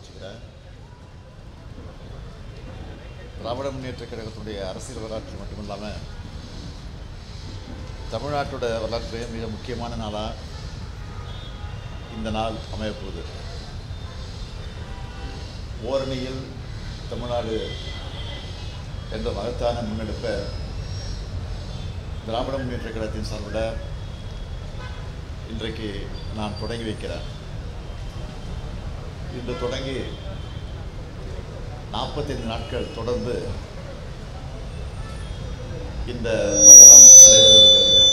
தெரிவிச்சுக்கிறேன். திராவிட முன்னேற்ற கழகத்துடைய அரசியல் வரலாற்று மட்டுமில்லாமல் தமிழ்நாட்டோட வரலாற்றிலே மிக முக்கியமான நாளாக இந்த நாள் அமையப்போகுது. ஓரணியில் தமிழ்நாடு என்ற மகத்தான முன்னெடுப்பை திராவிட முன்னேற்ற கழகத்தின் சார்பில் இன்றைக்கு நான் தொடங்கி வைக்கிறேன். இன்று தொடங்கி 45 நாட்கள் தொடர்ந்து இந்த பயணம் நடைபெறுகிறது.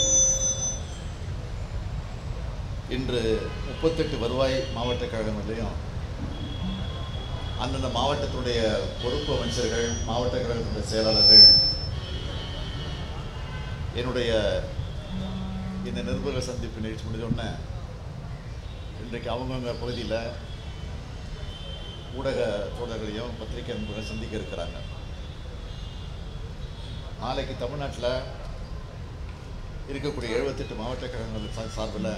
இன்று 38 வருவாய் மாவட்ட கழகங்களையும் அந்தந்த மாவட்டத்தினுடைய பொறுப்பு அமைச்சர்கள், மாவட்ட கழகத்தினுடைய செயலாளர்கள் என்னுடைய இந்த நிருபர்கள் சந்திப்பு நிகழ்ச்சி முடிஞ்சோடனே இன்றைக்கு அவங்கவுங்க பகுதியில் ஊடக தோழர்களையும் பத்திரிகை நண்பர்கள் சந்திக்க இருக்கிறாங்க. நாளைக்கு தமிழ்நாட்டில் இருக்கக்கூடிய 78 மாவட்ட கழகங்கள் சார்பில்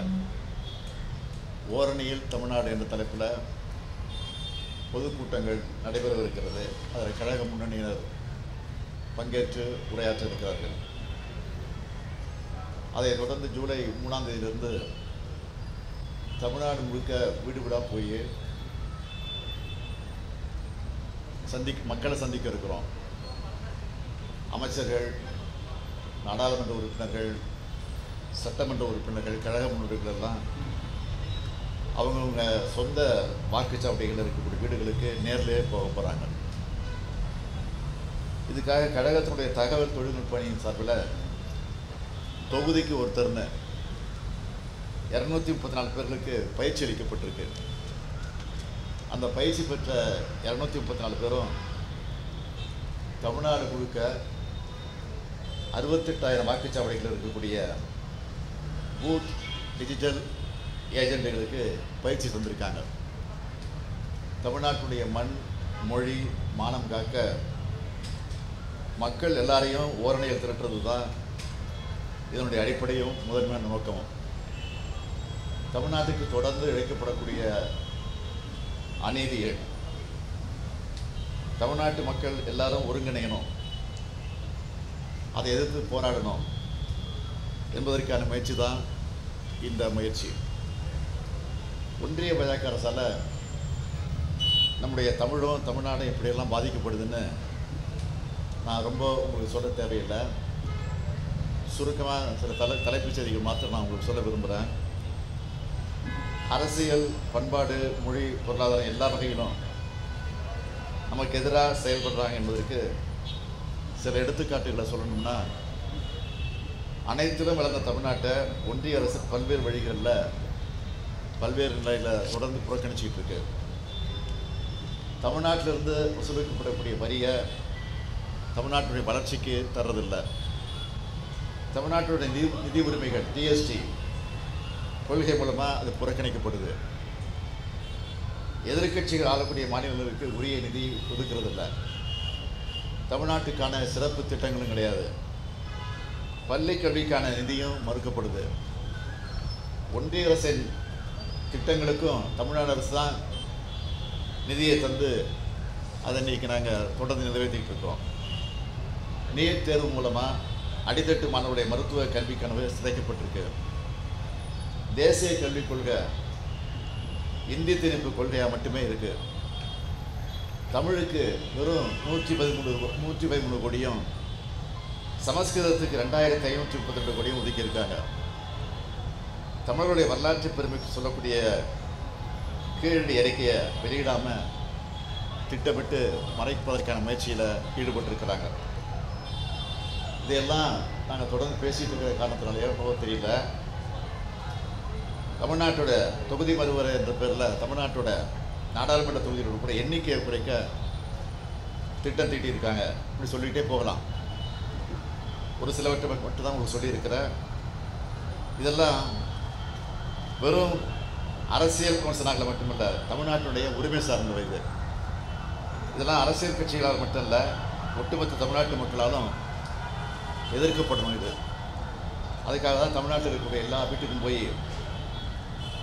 ஓரணியில் தமிழ்நாடு என்ற தலைப்பில் பொதுக்கூட்டங்கள் நடைபெறவிருக்கிறது. அதில் கழக முன்னணியினர் பங்கேற்று உரையாற்ற இருக்கிறார்கள். அதைத் தொடர்ந்து ஜூலை 3ஆம் தேதியிலிருந்து தமிழ்நாடு முழுக்க வீடு வீடாக போய் மக்களை சந்திக்க இருக்கிறோம். அமைச்சர்கள், நாடாளுமன்ற உறுப்பினர்கள், சட்டமன்ற உறுப்பினர்கள், கழக முன்னோடிகளெல்லாம் அவங்கவுங்க சொந்த வாக்குச்சாவடிகளில் இருக்கக்கூடிய வீடுகளுக்கு நேரிலே போக போகிறாங்க. இதுக்காக கழகத்தினுடைய தகவல் தொழில்நுட்ப அணியின் சார்பில் தொகுதிக்கு ஒருத்தர்னு 234 பேர்களுக்கு பயிற்சி அளிக்கப்பட்டிருக்கு. அந்த பயிற்சி பெற்ற 234 பேரும் தமிழ்நாடு முழுக்க 68,000 வாக்குச்சாவடிகளில் இருக்கக்கூடிய பூத் டிஜிட்டல் ஏஜெண்டுகளுக்கு பயிற்சி தந்திருக்காங்க. தமிழ்நாட்டுடைய மண், மொழி, மானம் காக்க மக்கள் எல்லாரையும் ஓரணியில் திரட்டுறது தான் இதனுடைய அடிப்படையும் முதன்மையான நோக்கமும். தமிழ்நாட்டுக்கு தொடர்ந்து இழைக்கப்படக்கூடிய அநீதிகள், தமிழ்நாட்டு மக்கள் எல்லாரும் ஒருங்கிணையணும், அதை எதிர்த்து போராடணும் என்பதற்கான முயற்சி தான் இந்த முயற்சி. ஒன்றிய பாஜக அரசால் நம்முடைய தமிழும் தமிழ்நாடும் எப்படியெல்லாம் பாதிக்கப்படுதுன்னு நான் ரொம்ப உங்களுக்கு சொல்ல தேவையில்லை. சுருக்கமாக சில தலைப்புச் செய்திகள் மாத்திரம் நான் உங்களுக்கு சொல்ல விரும்புகிறேன். அரசியல், பண்பாடு, மொழி, பொருளாதாரம் எல்லா வகையிலும் நமக்கு எதிராக செயல்படுறாங்க என்பதற்கு சில எடுத்துக்காட்டுகளை சொல்லணும்னா, அனைத்திலும் வளர்ந்த தமிழ்நாட்டை ஒன்றிய அரசு பல்வேறு வழிகளில் பல்வேறு நிலையில் தொடர்ந்து புறக்கணிச்சிக்கிட்டு இருக்கு. தமிழ்நாட்டிலிருந்து வசூலிக்கப்படக்கூடிய வரியை தமிழ்நாட்டுடைய வளர்ச்சிக்கு தர்றதில்லை. தமிழ்நாட்டுடைய நிதி உரிமைகள் ஜிஎஸ்டி கொள்கை மூலமாக அது புறக்கணிக்கப்படுது. எதிர்க்கட்சிகள் ஆளக்கூடிய மாநிலங்களுக்கு உரிய நிதி ஒதுக்கிறதில்லை. தமிழ்நாட்டுக்கான சிறப்பு திட்டங்களும் கிடையாது. பள்ளி கல்விக்கான நிதியும் மறுக்கப்படுது. ஒன்றிய அரசின் திட்டங்களுக்கும் தமிழ்நாடு அரசு தான் நிதியை தந்து அதை இன்றைக்கி நாங்கள் தொடர்ந்து நிறைவேற்றிக்கிட்டு இருக்கோம். நீட் தேர்வு மூலமாக அடித்தட்டு மாணவருடைய மருத்துவ கல்வி கனவு சிதைக்கப்பட்டிருக்கு. தேசிய கல்விக் கொள்கை இந்தி திணிப்பு கொள்கையாக மட்டுமே இருக்குது. தமிழுக்கு வெறும் 113 கோடியும், சமஸ்கிருதத்துக்கு 2532 கோடியும் ஒதுக்கியிருக்காங்க. தமிழருடைய வரலாற்று பெருமைக்கு சொல்லக்கூடிய கீழடி அறிக்கையை வெளியிடாமல் திட்டமிட்டு மறைப்பதற்கான முயற்சியில் ஈடுபட்டிருக்கிறாங்க. இதையெல்லாம் நாங்கள் தொடர்ந்து பேசிகிட்டு இருக்கிற காரணத்தினாலேயே போக தெரியல. தமிழ்நாட்டோட தொகுதி மறுவரை என்ற பேரில் தமிழ்நாட்டோட நாடாளுமன்ற தொகுதிகளோட கூட எண்ணிக்கையை குறைக்க திட்டம் தீட்டியிருக்காங்க. இப்படி சொல்லிகிட்டே போகலாம். ஒரு சிலவற்றை மட்டும் தான் உங்களுக்கு சொல்லியிருக்கிறேன். இதெல்லாம் வெறும் அரசியல் விமர்சனங்களை மட்டுமல்ல, தமிழ்நாட்டுடைய உரிமை சார்ந்தவை. இதெல்லாம் அரசியல் கட்சிகளால் மட்டும் இல்லை, ஒட்டுமொத்த தமிழ்நாட்டு மக்களாலும் எதிர்க்கப்படணும். இது அதுக்காக தான் தமிழ்நாட்டில் இருக்கக்கூடிய எல்லா வீட்டுக்கும் போய்,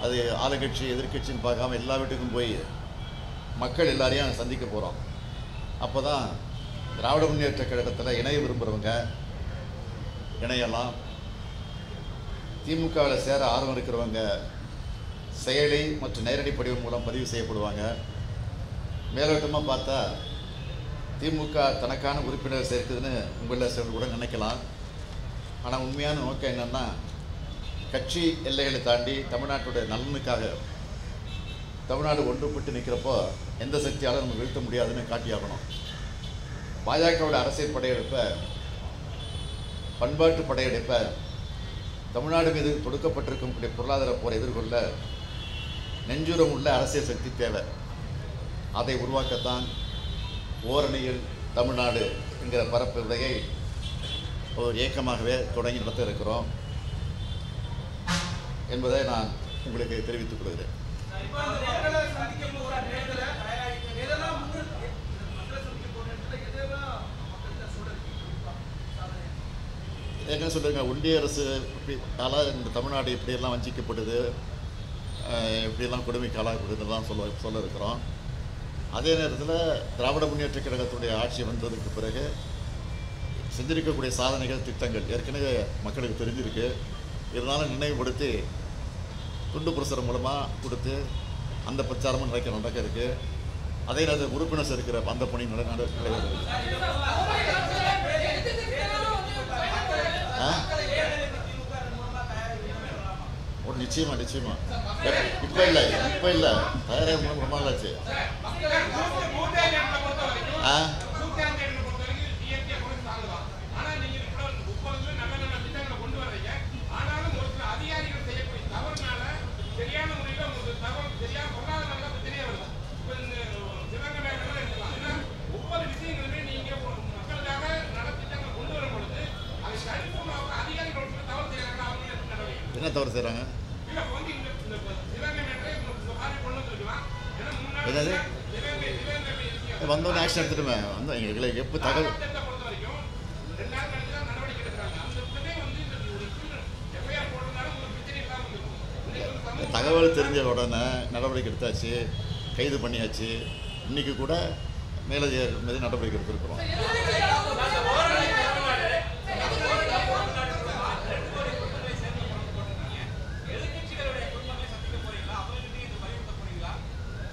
அது ஆளுங்கட்சி எதிர்கட்சின்னு பார்க்காம எல்லா வீட்டுக்கும் போய் மக்கள் எல்லாரையும் சந்திக்க போகிறோம். அப்போ தான் திராவிட முன்னேற்ற கழகத்தில் இணைய விரும்புகிறவங்க இணையலாம். திமுகவில் சேர ஆர்வம் இருக்கிறவங்க செயலி மற்றும் நேரடி படிவம் மூலம் பதிவு செய்யப்படுவாங்க. மேலோட்டமாக பார்த்தா திமுக தனக்கான உறுப்பினர் சேர்க்குதுன்னு உங்களில் சிலர் கூட நினைக்கலாம். ஆனால் உண்மையான நோக்கம் என்னென்னா, கட்சி எல்லைகளை தாண்டி தமிழ்நாட்டுடைய நலனுக்காக தமிழ்நாடு ஒன்றுபட்டு நிற்கிறப்போ எந்த சக்தியாலும் நம்ம வீழ்த்த முடியாதுன்னு காட்டியாகணும். பாஜகவோட அரசியல் படையெடுப்பை, பண்பாட்டு படையெடுப்பை, தமிழ்நாடு மீது தொடுக்கப்பட்டிருக்கக்கூடிய பொருளாதார போரை எதிர்கொள்ள நெஞ்சுரம் உள்ள அரசியல் சக்தி தேவை. அதை உருவாக்கத்தான் ஓரணியில் தமிழ்நாடு என்கிற பரப்பு உரையை ஒரு இயக்கமாகவே தொடங்கி நடத்த இருக்கிறோம் என்பதை நான் உங்களுக்கு தெரிவித்துக் கொள்கிறேன். ஏற்கனவே சொல்லுங்க, ஒன்றிய அரசு இப்படினால இந்த தமிழ்நாடு இப்படியெல்லாம் வஞ்சிக்கப்படுது, இப்படியெல்லாம் கொடுமைக்கு ஆளாகப்படுதுலாம் சொல்ல இருக்கிறோம். அதே நேரத்தில் திராவிட முன்னேற்ற கழகத்துடைய ஆட்சி வந்ததுக்கு பிறகு செஞ்சிருக்கக்கூடிய சாதனைகள், திட்டங்கள் ஏற்கனவே மக்களுக்கு தெரிஞ்சிருக்கு. இருந்தாலும் நினைவுபடுத்தி துண்டு பிரசுரம் மூலமாக கொடுத்து அந்த பிரச்சாரமும் நடக்க இருக்குது. அதே நேரத்தில் உறுப்பினர் இருக்கிற அந்த பணி நடைபெறுது. ஒரு நிச்சயமா இப்போ இல்லை தயாராக ரொம்ப நாளாச்சு. என்ன தவறு செய்கிறாங்க? என்னது வந்தோடனே ஆக்ஷன் எடுத்துட்டுமே வந்து எங்களுக்கு எப்போ தகவல் தெரிஞ்ச உடனே நடவடிக்கை எடுத்தாச்சு, கைது பண்ணியாச்சு. இன்றைக்கி கூட மேலதிகாரி மீது நடவடிக்கை எடுத்துருக்குறோம்.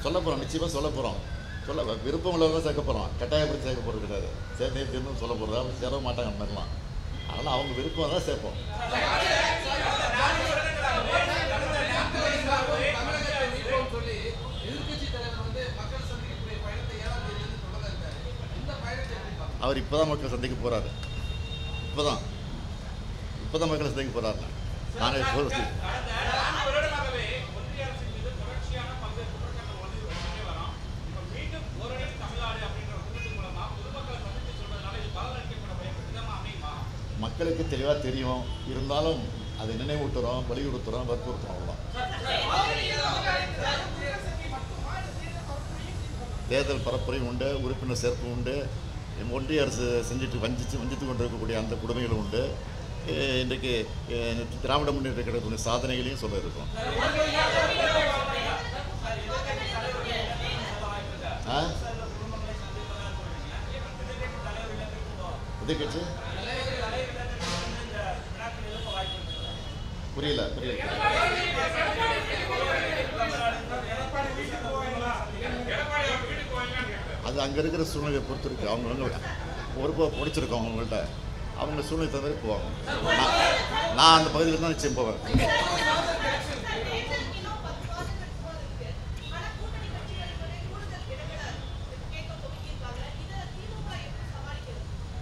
சொல்ல போகிறோம், நிச்சயமாக சொல்ல போகிறோம். விருப்பம் உள்ளவங்க சேர்க்க போகிறோம், கட்டாயப்படுத்தி சேர்க்க போகிறது கிடையாது. சேர்ந்து சொல்ல போகிறதா சேர மாட்டாங்க மாதிரிலாம். அதனால் அவங்க விருப்பம் தான் சேர்ப்போம். அவர் இப்போ தான் மக்கள் சந்திக்க போகிறாரு. இப்போ தான் மக்களை சந்திக்க போகிறாரு. நாங்கள் மக்களுக்கு தெளிவாக தெரியும். இருந்தாலும் அதை நினைவூட்டுறோம், வலியுறுத்துகிறோம், வற்புறுத்துறோம். அவ்வளோதான். தேர்தல் பரப்புரை உண்டு, உறுப்பினர் சேர்ப்பு உண்டு, ஒன்றிய அரசு வஞ்சித்து கொண்டிருக்கக்கூடிய அந்த கொடுமைகளும் உண்டு. இன்றைக்கு திராவிட முன்னேற்ற கழகத்துடைய சாதனைகளையும் சொல்ல இருக்கோம். எதிர்கட்சி புரியல. அது அங்கே இருக்கிற சூழ்நிலையை பொறுத்து இருக்குது. அவங்க பொறுப்பாக பிடிச்சிருக்கோம். அவங்கள்ட்ட அவங்க சூழ்நிலை தவிர போவாங்க. நான் அந்த பகுதியில் தான் நிச்சயம் போவேன்.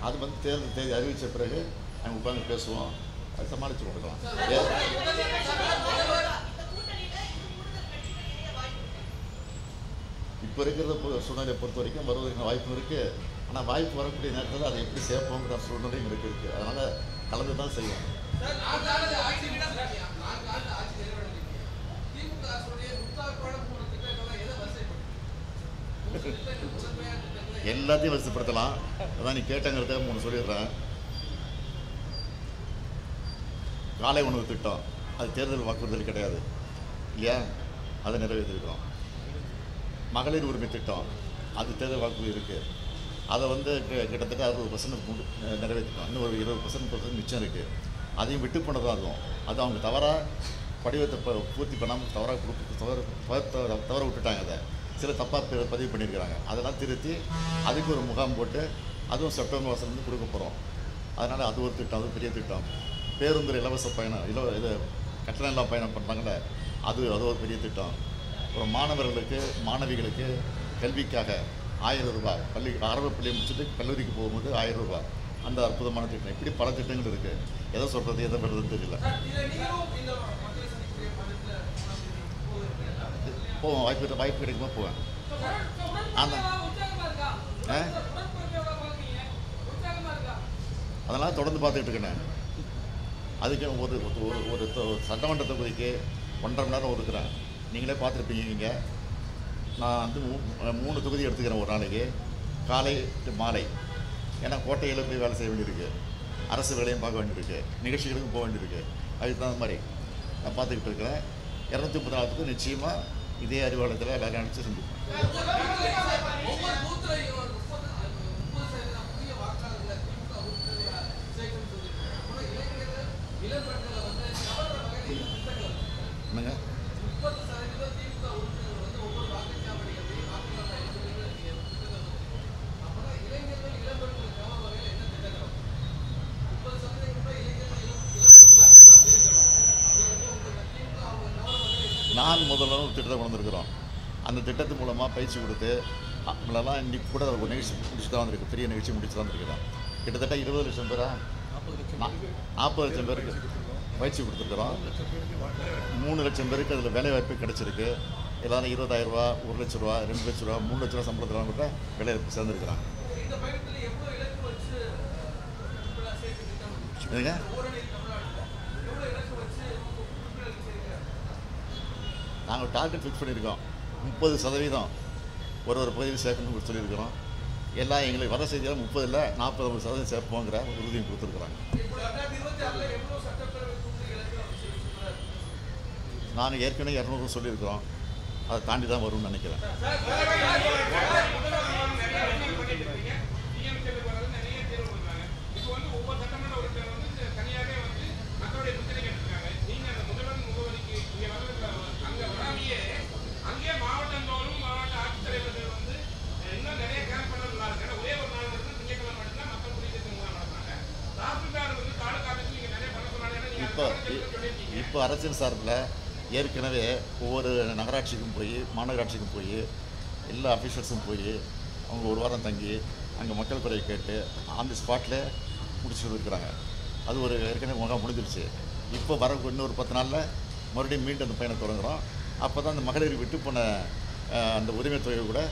அது வந்து தேர்தல் தேதி அறிவித்த பிறகு நாங்கள் உட்காந்து பேசுவோம். அதை சமாளித்து கொடுக்கலாம். இப்போ இருக்கிற சூழ்நிலையை பொறுத்த வரைக்கும் வருவதற்கு வாய்ப்பு இருக்குது. ஆனால் வாய்ப்பு வரக்கூடிய நேரத்தில் அதை எப்படி சேர்ப்போங்கிற சூழ்நிலையும் இருக்குது. அதனால் கலந்து தான் செய்வோம். எல்லாத்தையும் வரிசைப்படுத்தலாம். அதான் நீ கேட்டங்கிறத 3 சொல்லிடுறேன். காலை உணவு திட்டம் அது தேர்தல் வாக்குறுதல் கிடையாது இல்லையா? அதை நிறைவேற்றிருக்கிறோம். மகளிர் உரிமை திட்டம் அது தேர்தல் வாக்குறுதி இருக்குது. அதை வந்து கிட்டத்தட்ட 60% நிறைவேற்றிட்டோம். இன்னும் ஒரு 20% மிச்சம் இருக்குது. அதையும் விட்டு போனதும் அது அவங்க தவறாக படிவத்தை பூர்த்தி பண்ணாமல் தவற விட்டுட்டாங்க. அதை சில தப்பாக பதிவு பண்ணியிருக்கிறாங்க. அதெல்லாம் திருத்தி அதுக்கு ஒரு முகாம் போட்டு அதுவும் செப்டம்பர் மாதம் கொடுக்க போகிறோம். அதனால் அது ஒரு திட்டம், அது பெரிய திட்டம். பேருந்து இலவச பயணம் இது கட்டணம் இல்லாமல் பயணம் பண்ணுறாங்களே அது ஒரு பெரிய திட்டம். அப்புறம் மாணவர்களுக்கு மாணவிகளுக்கு கல்விக்காக 1000 ரூபாய், ஆரம்ப பள்ளியை முடிச்சுட்டு கல்லூரிக்கு போகும்போது 1000 ரூபாய், அந்த அற்புதமான திட்டம். இப்படி பல திட்டங்கள் இருக்குது. எதை சொல்கிறது எதை பண்ணுறதுன்னு தெரியல. போவேன், வாய்ப்பு கிடைக்கும்போது போவேன். அதெல்லாம் தொடர்ந்து பார்த்துக்கிட்டு இருக்கேன். அதுக்கு ஒரு சட்டமன்ற தொகுதிக்கு 1.5 மணி நேரம் ஒதுக்குறேன். நீங்களே பார்த்துருப்பீங்க. இங்கே நான் வந்து 3 தொகுதி எடுத்துக்கிறேன் ஒரு நாளைக்கு, காலை மாலை. ஏன்னா கோட்டையில் போய் வேலை செய்ய வேண்டியிருக்கு, அரசு வேலையும் பார்க்க வேண்டியிருக்கு, நிகழ்ச்சிகளுக்கும் போக வேண்டியிருக்கு. அதுக்கு தகுந்த மாதிரி நான் பார்த்துக்கிட்டு இருக்கிறேன். 234க்கு நிச்சயமாக இதே அறிவாலயத்தில் எல்லாரும் அனுப்பிச்சு செஞ்சுப்பேன். என்னங்க நான் முதல்ல ஒரு திட்டத்தை கொண்டு வந்திருக்கிறோம். அந்த திட்டத்து மூலமாக பயிற்சி கொடுத்து நம்மளெல்லாம் இன்றைக்கி கூட ஒரு நிகழ்ச்சி முடிச்சு தான் வந்திருக்கு. பெரிய நிகழ்ச்சி முடிச்சு தான் வந்திருக்கிறோம். கிட்டத்தட்ட 20 லட்சம் பேரா 40 லட்சம் பேருக்கு பயிற்சி கொடுத்துருக்குறோம். 3 லட்சம் பேருக்கு அதில் வேலைவாய்ப்பு கிடச்சிருக்கு. எல்லாரும் 20,000 ரூபா, 1 லட்ச ரூபா, 2 லட்ச ரூபா, 3 லட்ச ரூபா சம்பளத்தில் கூட வேலைவாய்ப்பு சேர்ந்துருக்குறாங்க. இதுங்க நாங்கள் டார்கெட் ஃபிக்ஸ் பண்ணியிருக்கோம். 30% ஒரு பகுதியில் சேர்க்கணும்னு சொல்லியிருக்கிறோம். எல்லாம் எங்களுக்கு வர செய்தியாக 30 இல்லை 40% சேர்ப்போங்கிற உறுதியும் கொடுத்துருக்குறாங்க. நான் ஏற்கனவே 200 சொல்லியிருக்கிறோம். அதை தாண்டி தான் வரும்னு நினைக்கிறேன். இப்போ அரசின் சார்பில் ஏற்கனவே ஒவ்வொரு நகராட்சிக்கும் போய் மாநகராட்சிக்கும் போய் எல்லா அஃபீஷியல்ஸும் போய் அவங்க ஒரு வாரம் தங்கி அங்கே மக்கள் குறையை கேட்டு அந்த ஸ்பாட்டில் முடிச்சுட்டு இருக்கிறாங்க. அது ஒரு ஏற்கனவே முகாம் முடிஞ்சிருச்சு. இப்போ இன்னொரு 10 நாளில் மறுபடியும் மீண்டும் அந்த பயணம் தொடங்குகிறோம். அப்போ தான் அந்த மகளிர் விட்டு போன அந்த உரிமை தொகையை கூட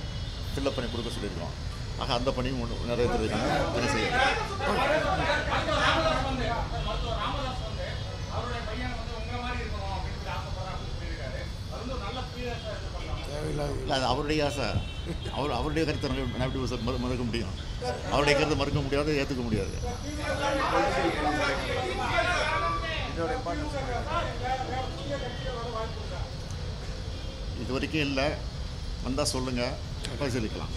ஃபில்லப் பண்ணி கொடுக்க சொல்லியிருக்கோம். ஆக அந்த பணியும் நிறைவேற்றுறதுக்கான பணி செய்யணும். இல்லை அது அவருடைய ஆசை. அவருடைய கருத்தை நான் எப்படி மறுக்க முடியும்? அவருடைய கருத்தை மறுக்க முடியாது, ஏற்றுக்க முடியாது. இது வரைக்கும் இல்லை. வந்தால் சொல்லுங்கள், பரிசீலிக்கலாம்.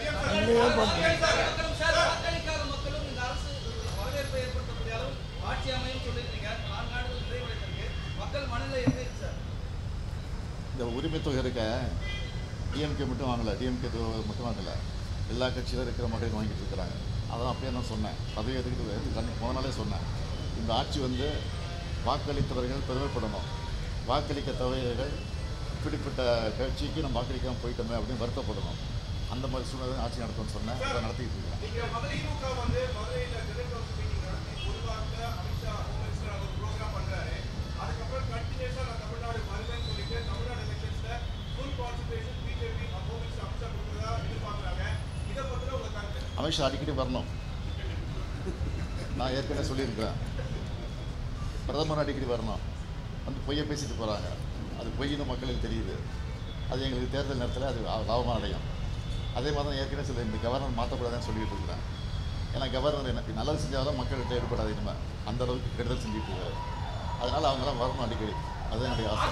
இந்த உரிமை தொகை இருக்க டிஎம்கே மட்டும் வாங்கலை, டிஎம்கே மட்டும் வாங்கலை, எல்லா கட்சியிலும் இருக்கிற மக்கள் வாங்கிட்டு இருக்கிறாங்க. அதான் அப்பயே நான் சொன்னேன், பதவி எடுத்துக்கிட்டு போன நாளே சொன்னேன். இந்த ஆட்சி வந்து வாக்களித்தவர்கள் பெருமைப்படணும். வாக்களிக்க தவறுகள் இப்படிப்பட்ட கட்சிக்கு நம்ம வாக்களிக்காமல் போயிட்டோமே அப்படின்னு வருத்தப்படணும். அந்த மாதிரி சூழ்நிலை ஆட்சி நடத்தும்னு சொன்னேன். அதை நடத்திட்டு இருக்கேன். அமித்ஷா அடிக்கடி வரணும். நான் ஏற்கனவே சொல்லியிருக்கிறேன், பிரதமர் அடிக்கடி வரணும். வந்து பொய்யை பேசிட்டு போகிறாங்க. அது பொய்ன்னு மக்களுக்கு தெரியுது. அது எங்களுக்கு தேர்தல் நேரத்தில் அது லாபமாக அடையும். அதே மாதிரி தான் ஏற்கனவே சொல்ல இந்த கவர்னர் மாற்றக்கூடாதுன்னு சொல்லிட்டு இருக்கிறேன். ஏன்னா கவர்னர் எனக்கு நல்லது செஞ்சாலும் மக்கள்கிட்ட ஈடுபடாது. இனிமேல் அந்தளவுக்கு கெடுதல் செஞ்சுட்டு இருக்காரு. அதனால் அவங்களாம் வரணும் அடிக்கடி. அதுதான் என்னுடைய ஆசை.